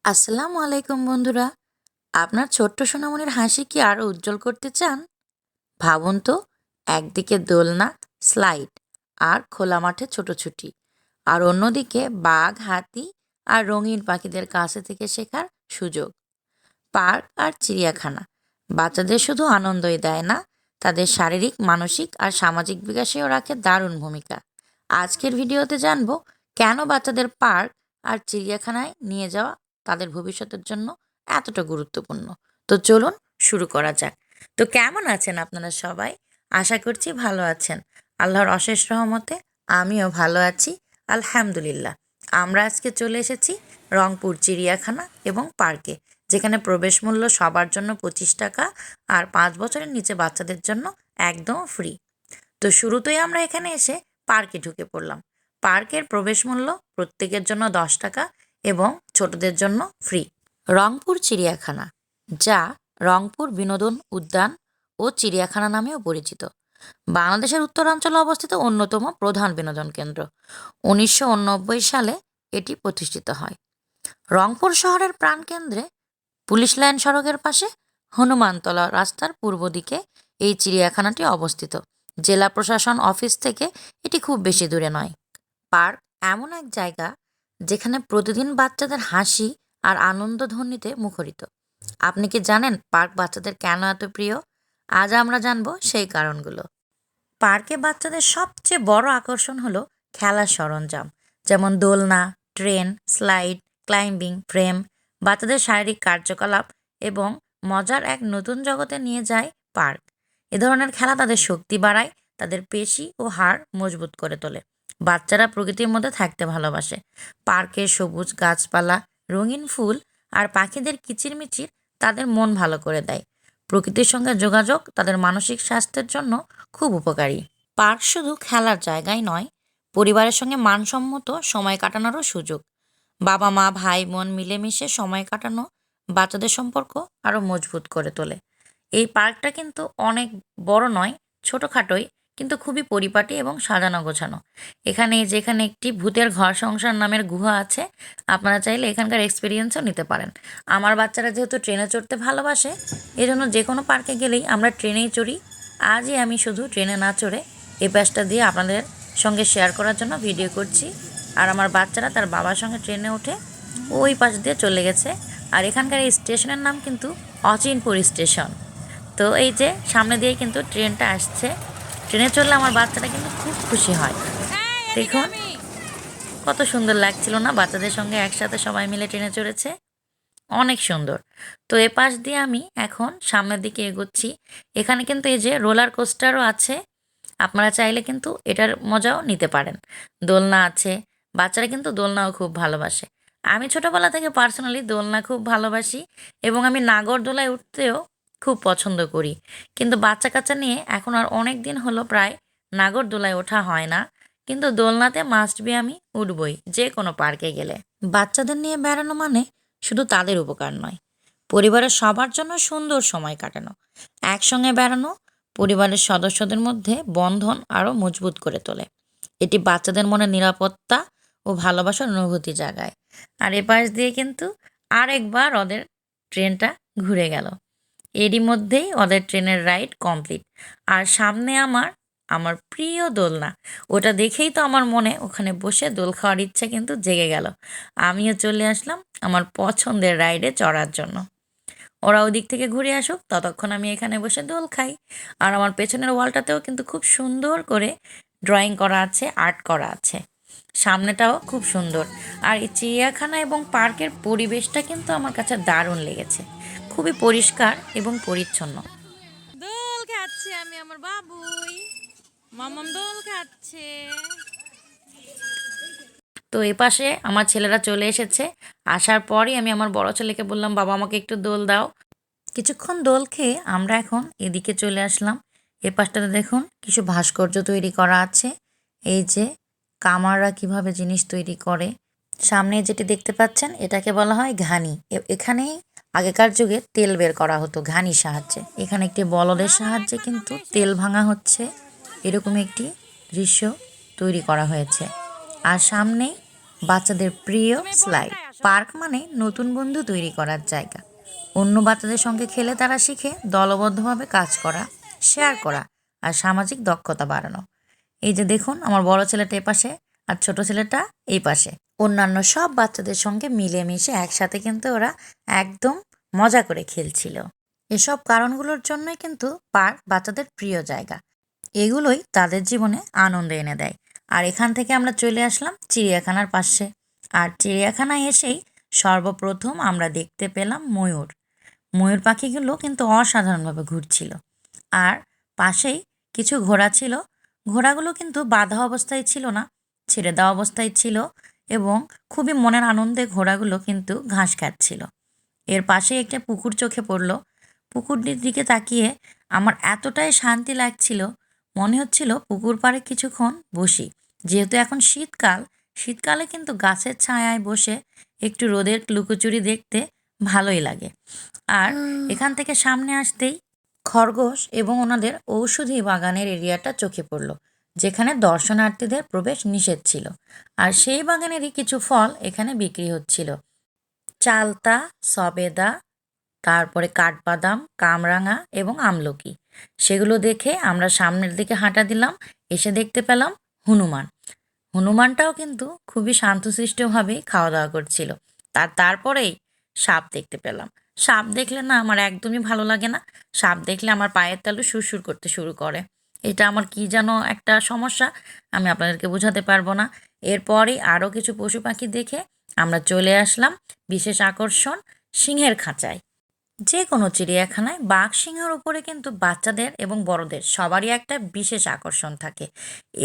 আসসালামু আলাইকুম বন্ধুরা। আপনার ছোট্ট সোনামণির হাসি কি আরো উজ্জ্বল করতে চান? ভাবুন তো, একদিকে দোলনা, স্লাইড আর খোলা মাঠে ছোটাছুটি, আর অন্যদিকে বাঘ, হাতি আর রঙিন পাখিদের কাছে থেকে শেখার সুযোগ। পার্ক আর চিড়িয়াখানা বাচ্চাদের শুধু আনন্দই দেয় না, তাদের শারীরিক, মানসিক আর সামাজিক বিকাশেও রাখে দারুণ ভূমিকা। আজকের ভিডিওতে জানবো কেন বাচ্চাদের পার্ক আর চিড়িয়াখানায় নিয়ে যাওয়া তাদের ভবিষ্যতের জন্য এতটা গুরুত্বপূর্ণ। তো চলুন শুরু করা যাক। তো কেমন আছেন আপনারা সবাই? আশা করছি ভালো আছেন। আল্লাহর অশেষ রহমতে আমিও ভালো আছি, আলহামদুলিল্লাহ। আমরা আজকে চলে এসেছি রংপুর চিড়িয়াখানা এবং পার্কে, যেখানে প্রবেশ মূল্য সবার জন্য 25 টাকা আর 5 বছরের নিচে বাচ্চাদের জন্য একদম ফ্রি। তো শুরুতেই আমরা এখানে এসে পার্কে ঢুকে পড়লাম। পার্কের প্রবেশ মূল্য প্রত্যেকের জন্য 10 টাকা এবং ছোটদের জন্য ফ্রি। রংপুর চিড়িয়াখানা, যা রংপুর বিনোদন উদ্যান ও চিড়িয়াখানা নামেও পরিচিত, বাংলাদেশের উত্তরাঞ্চলে অবস্থিত অন্যতম প্রধান বিনোদন কেন্দ্র। 1989 সালে এটি প্রতিষ্ঠিত হয়। রংপুর শহরের প্রাণকেন্দ্রে পুলিশ লাইন সড়কের পাশে হনুমানতলা রাস্তার পূর্ব দিকে এই চিড়িয়াখানাটি অবস্থিত। জেলা প্রশাসন অফিস থেকে এটি খুব বেশি দূরে নয়। পার্ক এমন এক জায়গা যেখানে প্রতিদিন বাচ্চাদের হাসি আর আনন্দধ্বনিতে মুখরিত। আপনি কি জানেন পার্ক বাচ্চাদের কেন এত প্রিয়? আজ আমরা জানবো সেই কারণগুলো। পার্কে বাচ্চাদের সবচেয়ে বড় আকর্ষণ হলো খেলার সরঞ্জাম, যেমন দোলনা, ট্রেন, স্লাইড, ক্লাইম্বিং ফ্রেম। বাচ্চাদের শারীরিক কার্যকলাপ এবং মজার এক নতুন জগতে নিয়ে যায় পার্ক। এ ধরনের খেলা তাদের শক্তি বাড়ায়, তাদের পেশি ও হাড় মজবুত করে তোলে। বাচ্চারা প্রকৃতির মধ্যে থাকতে ভালোবাসে। পার্কের সবুজ গাছপালা, রঙিন ফুল আর পাখিদের কিচিরমিচির তাদের মন ভালো করে দেয়। প্রকৃতির সঙ্গে যোগাযোগ তাদের মানসিক স্বাস্থ্যের জন্য খুব উপকারী। পার্ক শুধু খেলার জায়গাই নয়, পরিবারের সঙ্গে মানসম্মত সময় কাটানোরও সুযোগ। বাবা মা ভাই বোন মিলেমিশে সময় কাটানো বাচ্চাদের সম্পর্ক আরও মজবুত করে তোলে। এই পার্কটা কিন্তু অনেক বড় নয়, ছোটোখাটোই, কিন্তু খুবই পরিপাটি এবং সাজানো গোছানো। যেখানে একটি ভূতের ঘর সংসার নামের গুহা আছে, আপনারা চাইলে এখানকার এক্সপিরিয়েন্সও নিতে পারেন। আমার বাচ্চারা যেহেতু ট্রেনে চড়তে ভালোবাসে, এজন্য যে কোনো পার্কে গেলেই আমরা ট্রেনেই চড়ি। আজই আমি শুধু ট্রেনে না চড়ে এই পাশটা দিয়ে আপনাদের সঙ্গে শেয়ার করার জন্য ভিডিও করছি। আর আমার বাচ্চারা তার বাবার সঙ্গে ট্রেনে উঠে ওই পাশ দিয়ে চলে গেছে। আর এখানকার এই স্টেশনের নাম কিন্তু অচিনপুর স্টেশন। তো এই যে সামনে দিয়ে কিন্তু ট্রেনটা আসছে, ট্রেনে চললে আমার বাচ্চাটা কিন্তু খুব খুশি হয়। দেখুন কত সুন্দর লাগছিল না, বাচ্চাদের সঙ্গে একসাথে সবাই মিলে ট্রেনে চড়েছে, অনেক সুন্দর। তো এ পাশ দিয়ে আমি এখন সামনের দিকে এগোচ্ছি। এখানে কিন্তু এই যে রোলার কোস্টারও আছে, আপনারা চাইলে কিন্তু এটার মজাও নিতে পারেন। দোলনা আছে, বাচ্চারা কিন্তু দোলনাও খুব ভালোবাসে। আমি ছোটোবেলা থেকে পার্সোনালি দোলনা খুব ভালোবাসি এবং আমি নাগরদোলায় উঠতেও খুব পছন্দ করি। কিন্তু বাচ্চা কাচ্চা নিয়ে এখন আর অনেক দিন হলো প্রায় নাগরদোলায় ওঠা হয় না, কিন্তু দোলনাতে মাস্ট বি আমি উঠবই যে কোনো পার্কে গেলে। বাচ্চাদের নিয়ে বেড়ানো মানে শুধু তাদের উপকার নয়, পরিবারের সবার জন্য সুন্দর সময় কাটানো। একসঙ্গে বেড়ানো পরিবারের সদস্যদের মধ্যে বন্ধন আরও মজবুত করে তোলে। এটি বাচ্চাদের মনে নিরাপত্তা ও ভালোবাসার অনুভূতি জাগায়। আর এ পাশ দিয়ে কিন্তু আরেকবার ওদের ট্রেনটা ঘুরে গেল। এরই মধ্যেই ওদের ট্রেনের রাইড কমপ্লিট। আর সামনে আমার আমার প্রিয় দোলনা, ওটা দেখেই তো আমার মনে ওখানে বসে দোল খাওয়ার ইচ্ছা কিন্তু জেগে গেল। আমিও চলে আসলাম আমার পছন্দের রাইডে চড়ার জন্য। ওরা ওদিক থেকে ঘুরে আসুক, ততক্ষণ আমি এখানে বসে দোল খাই। আর আমার পেছনের ওয়ালটাতেও কিন্তু খুব সুন্দর করে ড্রয়িং করা আছে, আর্ট করা আছে। সামনেটাও খুব সুন্দর। আর এই চিড়িয়াখানা এবং পার্কের পরিবেশটা কিন্তু আমার কাছে দারুণ লেগেছে, খুবই পরিষ্কার এবং পরিচ্ছন্ন। দোল খাচ্ছে আমি আমার বাবুই মামাম দোল খাচ্ছে। তো এই পাশে আমার ছেলেরা চলে এসেছে। আসার পরই আমি আমার বড় ছেলেকে বললাম, বাবা আমাকে একটু দোল দাও। কিছুক্ষণ দোল খেয়ে আমরা এখন এদিকে চলে আসলাম। এ পাশটাতে দেখুন কিছু ভাস্কর্য তৈরি করা আছে। এই যে কামাররা কিভাবে জিনিস তৈরি করে। সামনে যেটি দেখতে পাচ্ছেন এটাকে বলা হয় ঘানি। এখানেই আগেকার যুগে তেল বের করা হতো ঘানির সাহায্যে। এখানে একটি বলদের সাহায্যে কিন্তু তেল ভাঙা হচ্ছে, এরকম একটি দৃশ্য তৈরি করা হয়েছে। আর সামনেই বাচ্চাদের প্রিয় স্লাইড। পার্ক মানে নতুন বন্ধু তৈরি করার জায়গা। অন্য বাচ্চাদের সঙ্গে খেলে তারা শিখে দলবদ্ধভাবে কাজ করা, শেয়ার করা আর সামাজিক দক্ষতা বাড়ানো। এই যে দেখুন, আমার বড় ছেলেটা এ পাশে আর ছোট ছেলেটা এই পাশে। অন্যান্য সব বাচ্চাদের সঙ্গে মিলেমিশে একসাথে কিন্তু ওরা একদম মজা করে খেলছিল। এসব কারণগুলোর জন্যই কিন্তু পার্ক বাচ্চাদের প্রিয় জায়গা। এগুলোই তাদের জীবনে আনন্দ এনে দেয়। আর এখান থেকে আমরা চলে আসলাম চিড়িয়াখানার পাশে। আর চিড়িয়াখানায় এসেই সর্বপ্রথম আমরা দেখতে পেলাম ময়ূর। ময়ূর পাখিগুলো কিন্তু অসাধারণভাবে ঘুরছিল। আর পাশেই কিছু ঘোড়া ছিল। ঘোড়াগুলো কিন্তু বাঁধা অবস্থায় ছিল না, ছেড়ে দেওয়া অবস্থায় ছিল এবং খুবই মনের আনন্দে ঘোড়াগুলো কিন্তু ঘাস খাচ্ছিল। এর পাশে একটা পুকুর চোখে পড়ল। পুকুরটির দিকে তাকিয়ে আমার এতটাই শান্তি লাগছিল, মনে হচ্ছিল পুকুর পাড়ে কিছুক্ষণ বসি। যেহেতু এখন শীতকাল, শীতকালে কিন্তু গাছের ছায়ায় বসে একটু রোদের লুকোচুরি দেখতে ভালোই লাগে। আর এখান থেকে সামনে আসতেই খরগোশ এবং ওনাদের ঔষধি বাগানের এরিয়াটা চোখে পড়ল, যেখানে দর্শনার্থীদের প্রবেশ নিষেধ ছিল। আর সেই বাগানেরই কিছু ফল এখানে বিক্রি হচ্ছিল। চালতা, সবেদা, তারপরে কাঠবাদাম, কামরাঙা এবং আমলকি। সেগুলো দেখে আমরা সামনের দিকে হাঁটা দিলাম। এসে দেখতে পেলাম হনুমান। হনুমানটাও কিন্তু খুবই শান্তশিষ্টভাবেই খাওয়া দাওয়া করছিল। তারপরেই সাপ দেখতে পেলাম। সাপ দেখলে না আমার একদমই ভালো লাগে না। সাপ দেখলে আমার পায়ের তালু সুরসুর করতে শুরু করে। এটা আমার কি যেন একটা সমস্যা, আমি আপনাদেরকে বোঝাতে পারবো না। এরপরেই আরও কিছু পশু পাখি দেখে আমরা চলে আসলাম বিশেষ আকর্ষণ সিংহের খাঁচায়। যে কোনো চিড়িয়াখানায় বাঘ সিংহের উপরে কিন্তু বাচ্চাদের এবং বড়দের সবারই একটা বিশেষ আকর্ষণ থাকে।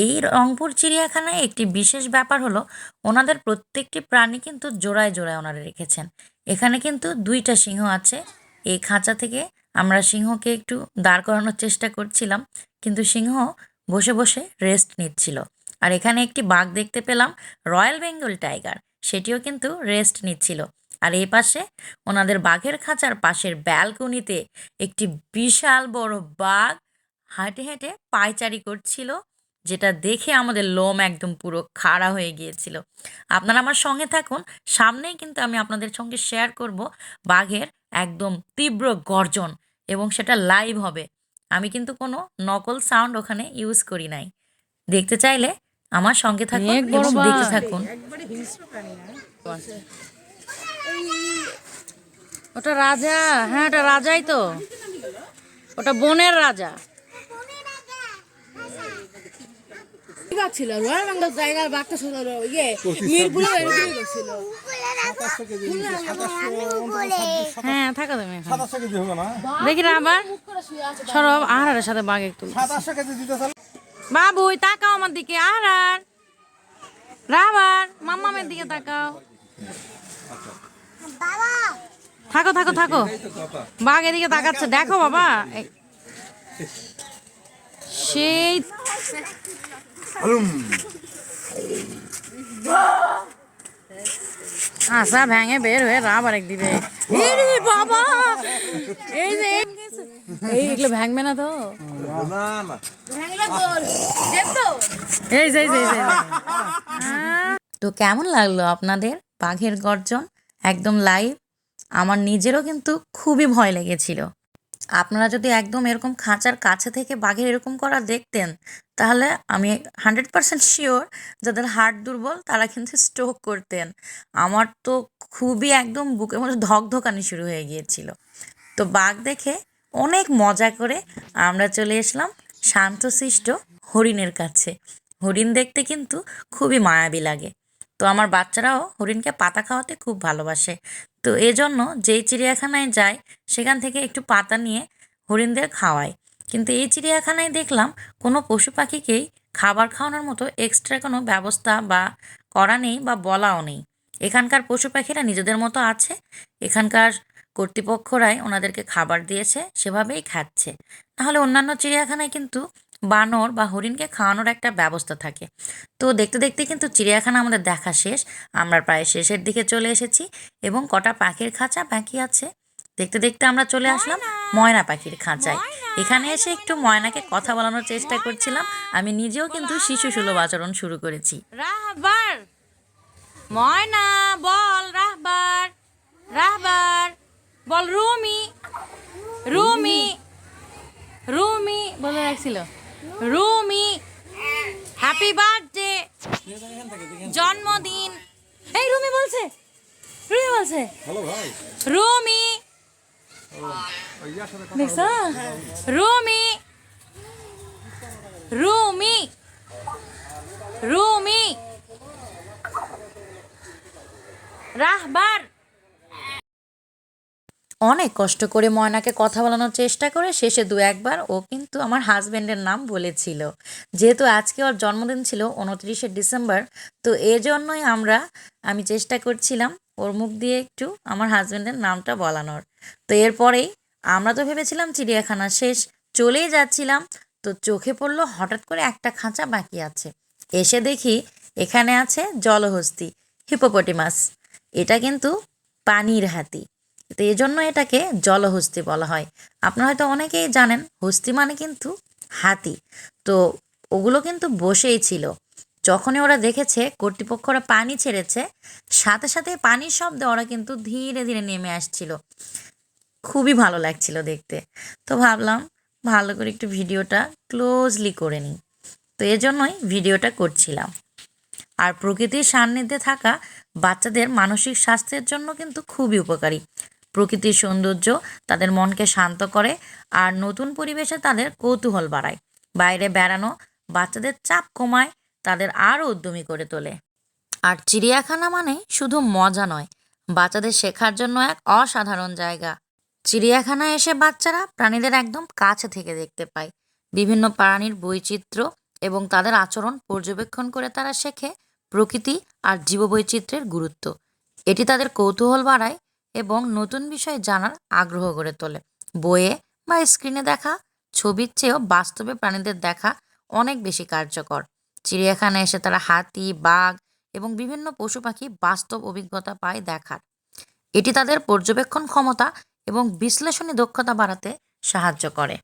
এই রংপুর চিড়িয়াখানায় একটি বিশেষ ব্যাপার হলো ওনাদের প্রত্যেকটি প্রাণী কিন্তু জোড়ায় জোড়ায় ওনারা রেখেছেন। এখানে কিন্তু 2টা সিংহ আছে। এই খাঁচা থেকে আমরা সিংহকে একটু দাঁড় করানোর চেষ্টা করছিলাম, কিন্তু সিংহ বসে বসে রেস্ট নিচ্ছিল। আর এখানে একটি বাঘ দেখতে পেলাম, রয়্যাল বেঙ্গল টাইগার, সেটিও কিন্তু রেস্ট নিচ্ছিল। আর এই পাশে ওনাদের বাঘের খাঁচার পাশের ব্যালকনিতে একটি বিশাল বড় বাঘ হেঁটে হেঁটে পায়চারি করছিল, যেটা দেখে আমাদের লোম একদম পুরো খাড়া হয়ে গিয়েছিল। আপনারা আমার সঙ্গে থাকুন, সামনেই কিন্তু আমি আপনাদের সঙ্গে শেয়ার করব বাঘের একদম তীব্র গর্জন, এবং সেটা লাইভ হবে। আমি কিন্তু কোনো নকল সাউন্ড ওখানে ইউজ করি নাই। দেখতে চাইলে আমার সঙ্গে থাকুন অনেক বড় এবং দেখতে বাঘ। থাকুন। ওটা রাজা, হ্যাঁ ওটা রাজাই তো, ওটা বনের রাজা। ছিল রয়্যাল বেঙ্গল টাইগার বাঘটা ছিল ইয়ে মিরপুরে এরকমই ছিল। হ্যাঁ থাকো তুমি এখন। দেখি না আবার সরব আহারের সাথে বাঘ একটু। বাবুই তাকাও আমার দিকে, আহার রাবার মাম্মামের দিকে তাকাও। থাকো থাকো থাকো, বাঘ এদিকে তাকাচ্ছে, দেখো বাবা। সেই আশা ভেঙে বের হয়ে রাবার এক দিবে। বাবা এই যে এইগুলো ভাঙবে না তো, এই যে তো কেমন লাগলো আপনাদের বাঘের গর্জন একদম লাইভ? আমার নিজেরও কিন্তু খুবই ভয় লেগেছিল। আপনারা যদি একদম এরকম খাঁচার কাছে থেকে বাঘের এরকম করা দেখতেন, তাহলে আমি 100% শিওর যাদের হার্ট দুর্বল তারা কিন্তু স্ট্রোক করতেন। আমার তো খুবই একদম বুকের মধ্যে ধকধকানি শুরু হয়ে গিয়েছিল। তো বাঘ দেখে অনেক মজা করে আমরা চলে আসলাম শান্তশিষ্ট হরিণের কাছে। হরিণ দেখতে কিন্তু খুবই মায়াবী লাগে। তো আমার বাচ্চারাও হরিণকে পাতা খাওয়াতে খুব ভালোবাসে। তো এজন্য যেই চিড়িয়াখানায় যায় সেখান থেকে একটু পাতা নিয়ে হরিণদের খাওয়ায়। কিন্তু এই চিড়িয়াখানায় দেখলাম কোনো পশু পাখিকেই খাবার খাওয়ানোর মতো এক্সট্রা কোনো ব্যবস্থা বা করা নেই বা বলাও নেই। এখানকার পশু পাখিরা নিজেদের মতো আছে, এখানকার কর্তৃপক্ষরাই ওনাদেরকে খাবার দিয়েছে, সেভাবেই খাচ্ছে। নাহলে অন্যান্য চিড়িয়াখানায় কিন্তু বানর বা হরিণকে খাওয়ানোর একটা ব্যবস্থা থাকে। তো দেখতে দেখতে কিন্তু চিড়িয়াখানা আমাদের দেখা শেষ। আমরা প্রায় শেষের দিকে চলে এসেছি এবং কটা পাখির খাঁচা বাকি আছে। দেখতে দেখতে আমরা চলে আসলাম ময়না পাখির খাঁচায়। এখানে এসে একটু ময়নাকে কথা বলানোর চেষ্টা করছিলাম। আমি নিজেও কিন্তু শিশু সুলভ আচরণ শুরু করেছি। রাহবার ময়না বল রাহবার। রাহবার বল রুমি রুমি রুমি বলে রাখছিল রুমি হ্যাপি বার্থডে জন্মদিন। এই রুমি বলছে হ্যালো ভাই রুমি দেখছো রুমি রুমি রুমি রাহবার। অনেক কষ্ট করে ময়নাকে কথা বলানোর চেষ্টা করে শেষে দু একবার ও কিন্তু আমার হাজবেন্ডের নাম বলেছিল। যেহেতু আজকে ওর জন্মদিন ছিল 29শে ডিসেম্বর, তো এজন্যই আমি চেষ্টা করছিলাম ওর মুখ দিয়ে একটু আমার হাজবেন্ডের নামটা বলানোর। তো এরপরেই আমরা তো ভেবেছিলাম চিড়িয়াখানা শেষ, চলেই যাচ্ছিলাম, তো চোখে পড়লো হঠাৎ করে একটা খাঁচা বাকি আছে। এসে দেখি এখানে আছে জলহস্তী হিপোপটেমাস। এটা কিন্তু পানির হাতি, তো এই জন্য এটাকে জলহস্তী বলা হয়। আপনারা হয়তো অনেকেই জানেন হস্তি মানে কিন্তু হাতি। তো ওগুলো কিন্তু বসেই ছিল। যখনই ওরা দেখেছে কর্তৃপক্ষরা পানি ছেড়েছে, সাথে সাথে পানির শব্দে ওরা কিন্তু ধীরে ধীরে নেমে আসছিল। খুবই ভালো লাগছিল দেখতে। তো ভাবলাম ভালো করে একটু ভিডিওটা ক্লোজলি করে নিই, তো এজন্যই ভিডিওটা করছিলাম। আর প্রকৃতির সান্নিধ্যে থাকা বাচ্চাদের মানসিক স্বাস্থ্যের জন্য কিন্তু খুবই উপকারী। প্রকৃতির সৌন্দর্য তাদের মনকে শান্ত করে আর নতুন পরিবেশে তাদের কৌতূহল বাড়ায়। বাইরে বেড়ানো বাচ্চাদের চাপ কমায়, তাদের আরও উদ্যমী করে তোলে। আর চিড়িয়াখানা মানে শুধু মজা নয়, বাচ্চাদের শেখার জন্য এক অসাধারণ জায়গা। চিড়িয়াখানায় এসে বাচ্চারা প্রাণীদের একদম কাছে থেকে দেখতে পায়। বিভিন্ন প্রাণীর বৈচিত্র্য এবং তাদের আচরণ পর্যবেক্ষণ করে তারা শেখে প্রকৃতি আর জীববৈচিত্র্যের গুরুত্ব। এটি তাদের কৌতূহল বাড়ায় এবং নতুন বিষয় জানার আগ্রহ গড়ে তোলে। বইয়ে বা স্ক্রিনে দেখা ছবির চেয়েও বাস্তবে প্রাণীদের দেখা অনেক বেশি কার্যকর। চিড়িয়াখানায় এসে তারা হাতি, বাঘ এবং বিভিন্ন পশু পাখি বাস্তব অভিজ্ঞতা পায় দেখার। এটি তাদের পর্যবেক্ষণ ক্ষমতা এবং বিশ্লেষণী দক্ষতা বাড়াতে সাহায্য করে।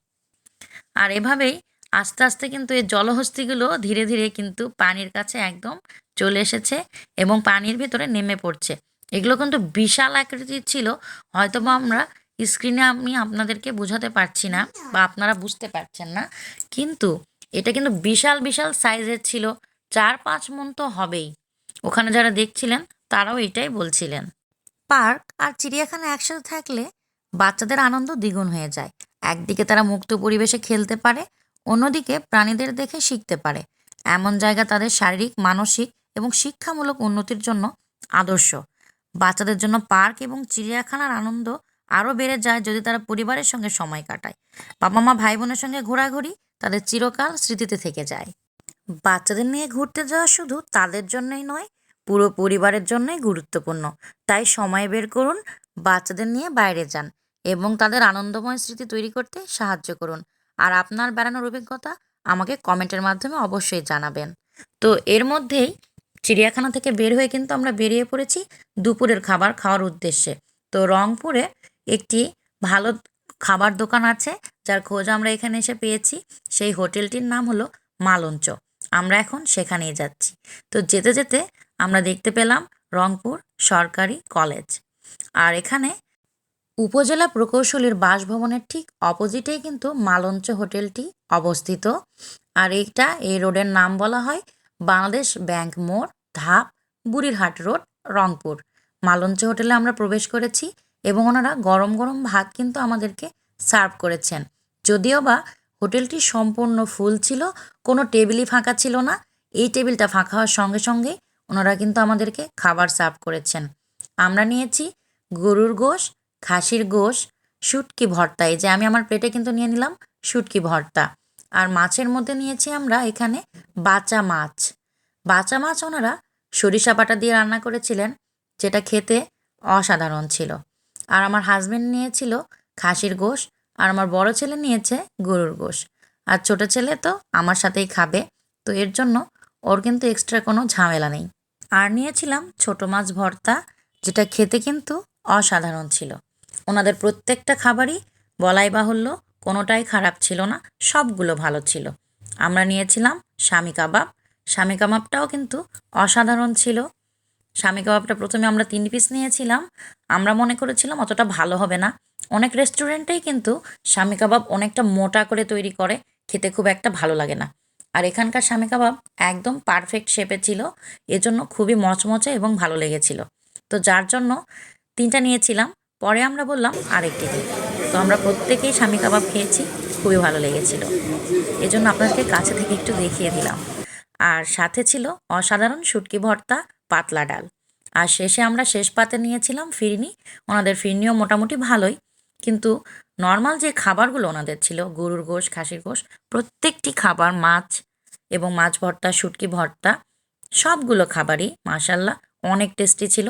আর এভাবেই আস্তে আস্তে কিন্তু এই জলহস্তিগুলো ধীরে ধীরে কিন্তু পানির কাছে একদম চলে এসেছে এবং পানির ভিতরে নেমে পড়ছে। এগুলো কিন্তু বিশাল আকৃতির ছিল, হয়তো বা আমরা স্ক্রিনে আমি আপনাদেরকে বোঝাতে পারছি না বা আপনারা বুঝতে পারছেন না, কিন্তু এটা কিন্তু বিশাল বিশাল সাইজের ছিল। 4-5 মণ তো হবেই। ওখানে যারা দেখছিলেন তারাও এটাই বলছিলেন। পার্ক আর চিড়িয়াখানা একসাথে থাকলে বাচ্চাদের আনন্দ দ্বিগুণ হয়ে যায়। একদিকে তারা মুক্ত পরিবেশে খেলতে পারে, অন্যদিকে প্রাণীদের দেখে শিখতে পারে। এমন জায়গা তাদের শারীরিক, মানসিক এবং শিক্ষামূলক উন্নতির জন্য আদর্শ। বাচ্চাদের জন্য পার্ক এবং চিড়িয়াখানার আনন্দ আরও বেড়ে যায় যদি তারা পরিবারের সঙ্গে সময় কাটায়। বাবা মা ভাই বোনের সঙ্গে ঘোরাঘুরি তাদের চিরকাল স্মৃতিতে থেকে যায়। বাচ্চাদের নিয়ে ঘুরতে যাওয়া শুধু তাদের জন্যই নয়, পুরো পরিবারের জন্যই গুরুত্বপূর্ণ। তাই সময় বের করুন, বাচ্চাদের নিয়ে বাইরে যান এবং তাদের আনন্দময় স্মৃতি তৈরি করতে সাহায্য করুন। আর আপনার বেড়ানোর অভিজ্ঞতা আমাকে কমেন্টের মাধ্যমে অবশ্যই জানাবেন। তো এর মধ্যেই চিড়িয়াখানা থেকে বের হয়ে কিন্তু আমরা বেরিয়ে পড়েছি দুপুরের খাবার খাওয়ার উদ্দেশ্যে। তো রংপুরে একটি ভালো খাবার দোকান আছে যার খোঁজ আমরা এখানে এসে পেয়েছি। সেই হোটেলটির নাম হলো মালঞ্চ। আমরা এখন সেখানেই যাচ্ছি। তো যেতে যেতে আমরা দেখতে পেলাম রংপুর সরকারি কলেজ। আর এখানে উপজেলা প্রকৌশলীর বাসভবনের ঠিক অপোজিটেই কিন্তু মালঞ্চ হোটেলটি অবস্থিত। আর এই রোডের নাম বলা হয় বাংলাদেশ ব্যাংক মোড়, ধাপ, বুড়িরহাট রোড, রংপুর। মালঞ্চ হোটেলে আমরা প্রবেশ করেছি এবং ওনারা গরম গরম ভাত কিন্তু আমাদেরকে সার্ভ করেছেন। যদিও বা হোটেলটি সম্পূর্ণ ফুল ছিল, কোনো টেবিলই ফাঁকা ছিল না। এই টেবিলটা ফাঁকা হওয়ার সঙ্গে সঙ্গেই ওনারা কিন্তু আমাদেরকে খাবার সার্ভ করেছেন। আমরা নিয়েছি গরুর গোশ, খাসির গোশ, শুটকি ভর্তা। এই যে আমি আমার প্লেটে কিন্তু নিয়ে নিলাম শুটকি ভর্তা। আর মাছের মধ্যে নিয়েছি আমরা এখানে বাচা মাছ। বাচা মাছ ওনারা সরিষা বাটা দিয়ে রান্না করেছিলেন, যেটা খেতে অসাধারণ ছিল। আর আমার হাজবেন্ড নিয়েছিল খাসির গোশ, আর আমার বড় ছেলে নিয়েছে গরুর গোশ। আর ছোট ছেলে তো আমার সাথেই খাবে, তো এর জন্য ওর কিন্তু এক্সট্রা কোনো ঝামেলা নেই। আর নিয়েছিলাম ছোট মাছ ভর্তা, যেটা খেতে কিন্তু অসাধারণ ছিল। ওনাদের প্রত্যেকটা খাবারই বলাই বাহুল্য, কোনোটাই খারাপ ছিল না, সবগুলো ভালো ছিল। আমরা নিয়েছিলাম স্বামী কাবাব। স্বামী কাবাবটাও কিন্তু অসাধারণ ছিল। স্বামী কাবাবটা প্রথমে আমরা 3 পিস নিয়েছিলাম। আমরা মনে করেছিলাম অতটা ভালো হবে না। অনেক রেস্টুরেন্টেই কিন্তু স্বামী কাবাব অনেকটা মোটা করে তৈরি করে, খেতে খুব একটা ভালো লাগে না। আর এখানকার স্বামী কাবাব একদম পারফেক্ট শেপে ছিল, এজন্য খুবই মচমচে এবং ভালো লেগেছিল। তো যার জন্য 3টা নিয়েছিলাম, পরে আমরা বললাম আরেকটি দিন। তো আমরা প্রত্যেকেই স্বামী কাবাব খেয়েছি, খুবই ভালো লেগেছিল। এজন্য আপনাদেরকে কাছে থেকে একটু দেখিয়ে দিলাম। আর সাথে ছিল অসাধারণ শুটকি ভর্তা, পাতলা ডাল। আর শেষে আমরা শেষ পাতে নিয়েছিলাম ফিরনি। ওনাদের ফিরনিও মোটামুটি ভালোই, কিন্তু নর্মাল যে খাবারগুলো ওনাদের ছিল, গরুর গোশ, খাসির গোশ, প্রত্যেকটি খাবার, মাছ এবং মাছ ভর্তা, শুটকি ভর্তা, সবগুলো খাবারই মাশাল্লাহ অনেক টেস্টি ছিল।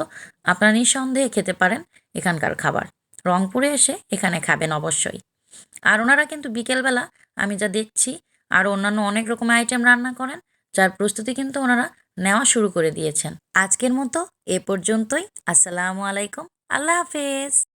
আপনারা নিঃসন্দেহে খেতে পারেন এখানকার খাবার। রংপুরে এসে এখানে খাবেন অবশ্যই। আর ওনারা কিন্তু বিকেলবেলা আমি যা দেখছি আরও অন্যান্য অনেক রকম আইটেম রান্না করেন, যার প্রস্তুতি কিন্তু ওনারা নেওয়া শুরু করে দিয়েছেন। আজকের মতো এ পর্যন্তই। আসসালামু আলাইকুম, আল্লাহ হাফেজ।